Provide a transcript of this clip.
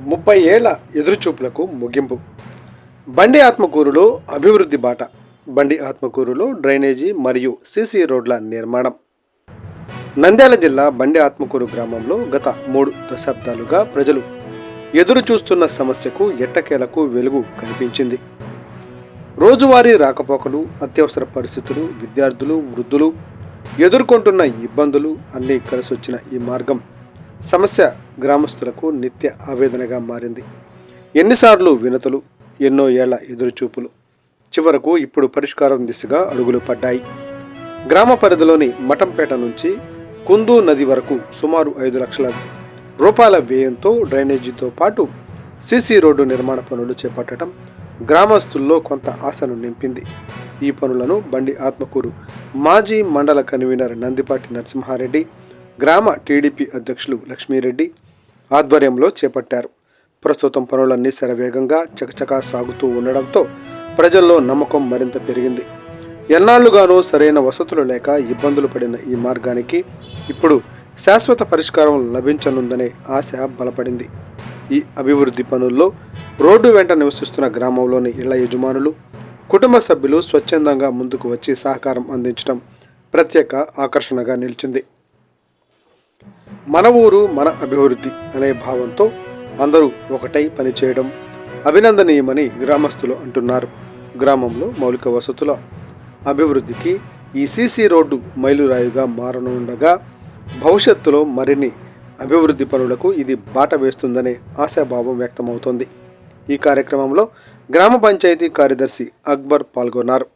30 ఏళ్ల ఎదురుచూపులకు ముగింపు. బండి ఆత్మకూరులో అభివృద్ధి బాట. బండి ఆత్మకూరులో డ్రైనేజీ మరియు సీసీ రోడ్ల నిర్మాణం. నంద్యాల జిల్లా బండి ఆత్మకూరు గ్రామంలో గత 3 దశాబ్దాలుగా ప్రజలు ఎదురు చూస్తున్న సమస్యకు ఎట్టకేలకు వెలుగు కనిపించింది. రోజువారీ రాకపోకలు, అత్యవసర పరిస్థితులు, విద్యార్థులు, వృద్ధులు ఎదుర్కొంటున్న ఇబ్బందులు అన్నీ కలిసొచ్చిన ఈ మార్గం సమస్య గ్రామస్తులకు నిత్య ఆవేదనగా మారింది. ఎన్నిసార్లు వినతులు, ఎన్నో ఏళ్ల ఎదురుచూపులు చివరకు ఇప్పుడు పరిష్కారం దిశగా అడుగులు పడ్డాయి. గ్రామ పరిధిలోని మఠంపేట నుంచి కుందు నది వరకు సుమారు 5 లక్షల రూపాయల వ్యయంతో డ్రైనేజీతో పాటు సీసీ రోడ్డు నిర్మాణ పనులు చేపట్టడం గ్రామస్తుల్లో కొంత ఆశను నింపింది. ఈ పనులను బండి ఆత్మకూరు మాజీ మండల కన్వీనర్ నందిపాటి నరసింహారెడ్డి, గ్రామ టీడీపీ అధ్యక్షులు లక్ష్మీరెడ్డి ఆధ్వర్యంలో చేపట్టారు. ప్రస్తుతం పనులన్నీ శరవేగంగా చకచకా సాగుతూ ఉండడంతో ప్రజల్లో నమ్మకం మరింత పెరిగింది. ఎన్నాళ్లుగానూ సరైన వసతులు లేక ఇబ్బందులు పడిన ఈ మార్గానికి ఇప్పుడు శాశ్వత పరిష్కారం లభించనుందనే ఆశ బలపడింది. ఈ అభివృద్ధి పనుల్లో రోడ్డు వెంట నివసిస్తున్న గ్రామంలోని ఇళ్ల యజమానులు, కుటుంబ సభ్యులు స్వచ్ఛందంగా ముందుకు వచ్చి సహకారం అందించడం ప్రత్యేక ఆకర్షణగా నిలిచింది. మన ఊరు మన అభివృద్ధి అనే భావంతో అందరూ ఒకటై పనిచేయడం అభినందనీయమని గ్రామస్తులు అంటున్నారు. గ్రామంలో మౌలిక వసతుల అభివృద్ధికి ఈ సీసీ రోడ్డు మైలురాయిగా మారనుండగా భవిష్యత్తులో మరిన్ని అభివృద్ధి పనులకు ఇది బాట వేస్తుందనే ఆశాభావం వ్యక్తమవుతోంది. ఈ కార్యక్రమంలో గ్రామ పంచాయతీ కార్యదర్శి అక్బర్ పాల్గొన్నారు.